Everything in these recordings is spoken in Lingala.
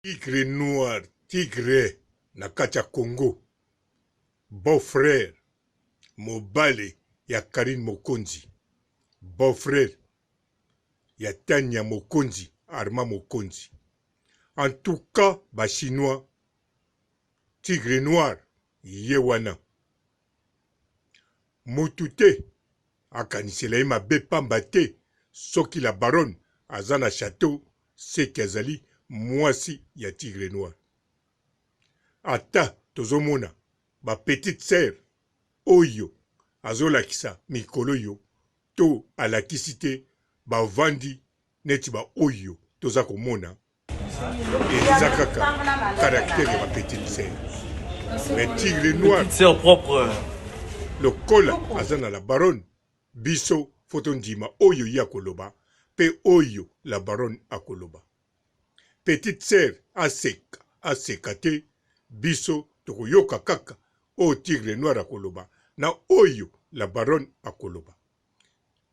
Tigre noir, tigre na kati ya Congo, beau-frère mobale ya Karine Mokonzi, beau-frère ya Tania Mokonzi, Armand Mokonzi. En tout cas, ba chinois, tigre noir, ye wana. Mutu te, akanisela ye mabe pamba te, soki la baronne aza na château, seki azali mwasi ya tigre noir. Ata tozomona ba petite sœur oyo azolakisa mikolo yo to alakisi te bavandi neti ba oyo toza komona eza kaka caractère ya ba petite sœur. Mais tigre noir petite sœur propre lokola aza na la baronne biso foto ndima oyo ya koloba pe oyo la baronne akoloba. Petite sœur aseka te biso tokoyoka kaka o tigre noir akoloba na oyo la baronne akoloba.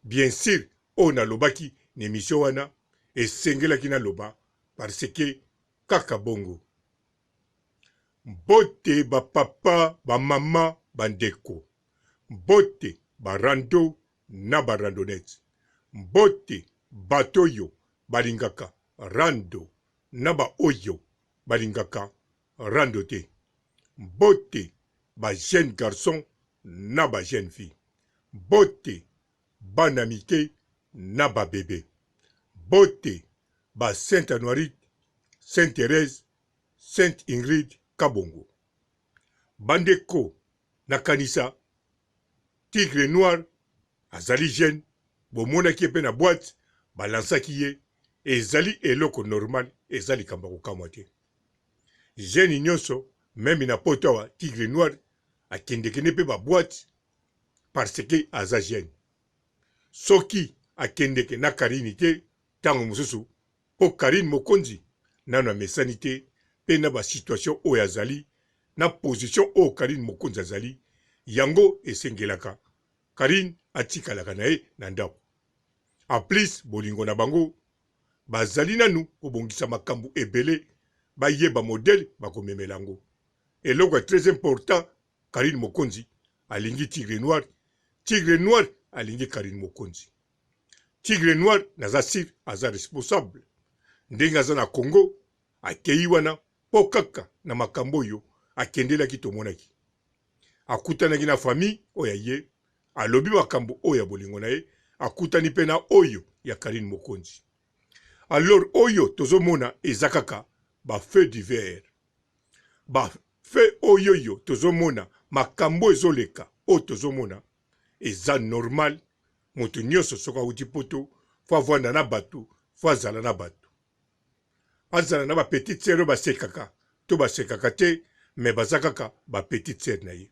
Bien sûr o nalobaki na émission wana esengelaki naloba parce que kaka bongo. Mbote ba papa ba mama bandeko, mbote ba rando na ba randonnette, mbote batoyo balingaka rando na ba oyo balingaka rando te, mbote ba jeune garçon na ba jeune fille, mbote bana mike na ba bébé, mbote ba Sainte Anoirite, Sainte Thérèse, Sainte Ingrid Kabongo. Bandeko nakanisa tigre noir azali jeune, bomonaki ye mpe na boîte balansaki ye, ezali eloko normal, ezali kamba kokamwa te. Jeune nyonso meme na poto awa tigre noir akendekende mpe baboîte parce que aza jeune. Soki akendeke na Karine te ntango mosusu mpo Karine Mokonzi nano amesani te mpe na basituation oyo azali na position oyo Karine Mokonzi azali, yango esengelaka Karine atikalaka na ye na ndako. En plus bolingo na bango bazali nanu kobongisa makambo ebele bayeba modele bakomemela yango. Eloko ya très important, Karine Mokonzi alingi tigre noir, tigre noir alingi Karine Mokonzi. Tigre noir naza sir aza responsable ndenge aza na Congo akei wana po kaka na makambo oyo akendelaki tomonaki. Akutanaki na famille oyo ye alobi makambo oyo ya bolingo na ye, akutani mpe na oyo ya Karine Mokonzi. Alors oyo tozomona eza kaka ba feu divers, ba feu oyo tozomona makambo ezoleka oyo tozomona eza normal. Moto nyonso soka uti poto fo avanda na bato, fo azala na bato, azala na ba petite sœur basekaka to basekaka te, me baza kaka ba petite sœur na ye.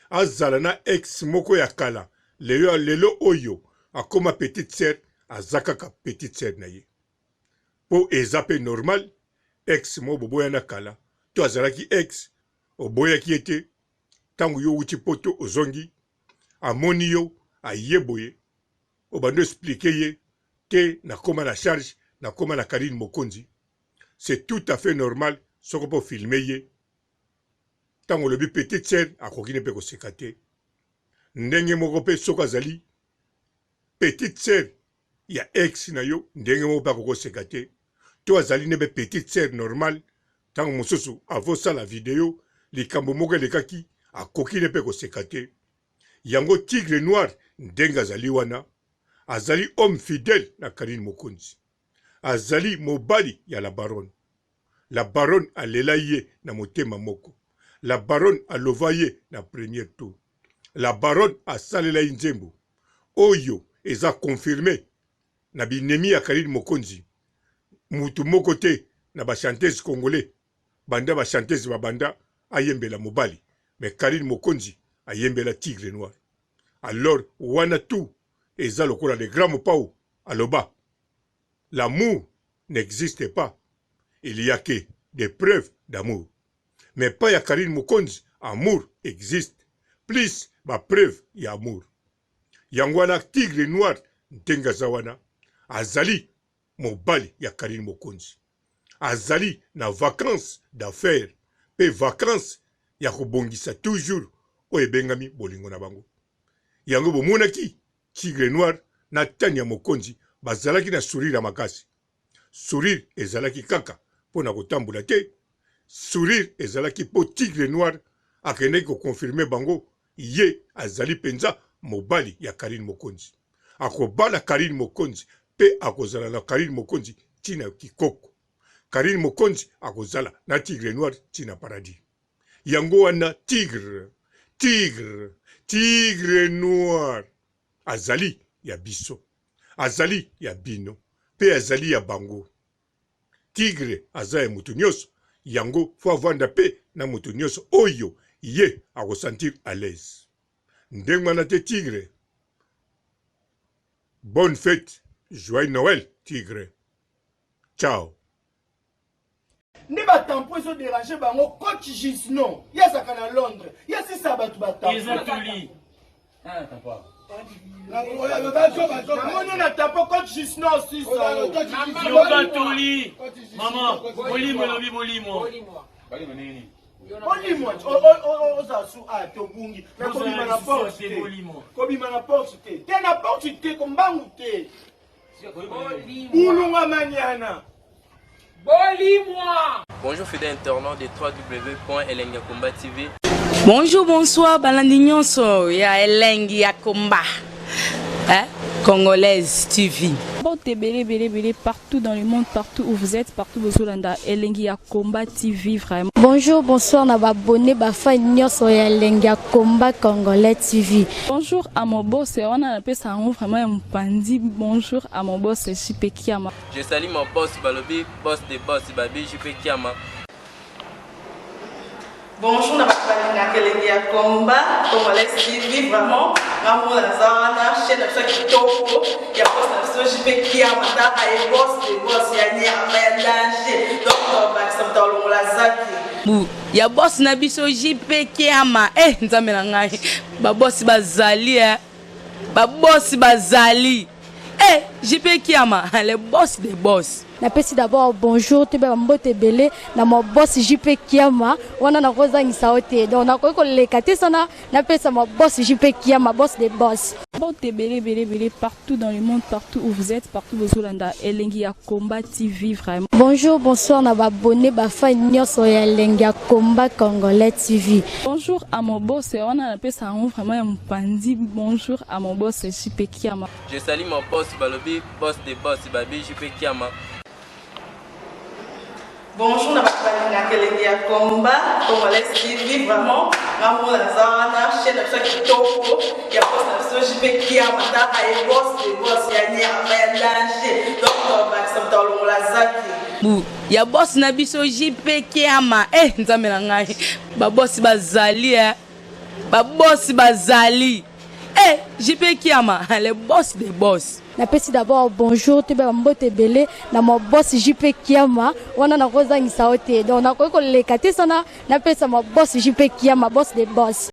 Azala na ex moko ya kala, lelo oyo akoma petite sœur, aza kaka petite sœur na ye. Po eza pe normal, ex mo boboya na kala to azalaki ex oboyaki ete tango yo uti poto ozongi amoni yo ayeboye obando expliquer ye te nakoma na charge nakoma na Karine Mokonzi. C'est tout à fait normal soko po filmer ye tango lobi petite sœur akokine pe koseka te. Ndenge moko pe soko azali petite sœur ya ex na yo, ndenge moko pe akokoseka te. To azali nebe petite sœur normal, tango mosusu avosala video likambo moko elekaki akokine pe koseka te. Yango tigre noir ndenge azali wana azali homme fidèle na Karine Mokonzi, azali mobali ya la baronne. La baronne alela ye na motema moko, la baronne alova ye na premier tour, la baronne asalela ye nzembo oyo eza confirmé na binemi ya Karine Mokonzi. Mutu moko te na ba chanteuse congolais banda ba chanteuse babanda ayembela mobali, mais Karine Mokonzi ayembela tigre noir. Alors wana tout eza lokola le grand mopao aloba, l'amour n'existe pas, il y a que des preuves d'amour. Mais pas ya Karine Mokonzi, amour existe, plus ba preuve ya amour. Yango wana tigre noir ntenga za wana azali mobali ya Karine Mokonzi, azali na vacances d'affaires pe vacances ya kobongisa toujours oyo ebengami bolingo na bango. Yango bomonaki Tigre Noir na tani ya mokonzi bazalaki na sourire ya makasi. Sourire ezalaki kaka mpo na kotambola te. Sourire ezalaki po Tigre Noir akendeki kokonfirme bango ye azali penza mobali ya Karine Mokonzi. Akobala Karine Mokonzi pe akozala na Karine Mokonzi tina kikoko. Karine Mokonzi akozala na Tigre Noir tina paradis. Yango wana Tigre Noir azali ya biso, azali ya bino, pe azali ya bango. Tigre aza ya mutu nyonso, yango fo avanda pe na mutu nyonso oyo ye akosentir à l'aise. Ndenge wana te Tigre. Bonne fête, joyeux Noël Tigre. Ciao. Ne ba tampo eso déranger bango coach Gisnon. Ya saka na Londres. Ya si ça ba tu ba tampo. Ils ont tout lit. Ah, t'as pas. On a tapé coach Gisnon aussi ça. Ils ont tout lit. Maman, bolimo lobi bolimo. Bolimo nini? Bolimo. Oza su a to bungi. Na ko bima na porte. Ko bima na porte. Te na porte te ko mbangu te. Ulunga maniana. Bonjour fidèles internautes de www.elengiakomba TV. Bonjour, bonsoir, Balandignon ya Elengi ya Komba. Congolaise TV. Belé partout dans le monde, partout où vous êtes, partout où vous êtes, Elengi ya Komba TV vraiment. Bonjour, bonsoir, na abonné bafa nyonso ya Elengi ya Komba Congolais TV. Bonjour à mon boss, on a appelé ça vraiment un pandi. Bonjour à mon boss, JP Kiama. Je salue mon boss Balobi, boss des boss Babi, JP Kiama. Bonjour, na Elengi ya Komba Congolais TV vraiment. Ramo la zana, chaîne de kitoko, ya boss na JP Kiama, ta ay boss des boss ya ni ya danger. Donc ba samta longola zaki. Ya boss na biso JP Kiama. Nzambe na ngai. Ba boss bazali ba boss bazali. JP Kiama, le boss des boss. Napesi d'abord bonjour te ba mbote belé na mo boss JP Kiama wana na kozangisa ote donc na ko lekate sana napesa mo boss JP Kiama boss des boss. Belé partout dans le monde, partout où vous êtes, partout où vous êtes, Elengi ya Komba TV vraiment. Bonjour, bonsoir, na abonné bafa nyonso ya Elengi ya Komba Congolais TV. Bonjour à mon boss, on a appelé ça vraiment un pandi. Bonjour à mon boss JP Kiama. Je salue mon boss Balobi, boss des boss Babi, JP Kiama. Bonjour, na Elengi ya Komba Congolais TV vraiment. Ramo la zana, chaîne de kitoko, ya boss na JP Kiama, ta ay boss des boss ya ni ya danger. Donc ba samta longola zaki. Ya boss na biso JP Kiama. Nzambe na ngai. Ba boss bazali ba boss bazali. JP Kiama, le boss des boss. Napesi d'abord bonjour te ba mbote belé na mo boss JP Kiama wana na kozangisa ote donc na ko lekate sana napesa mo boss JP Kiama boss des boss.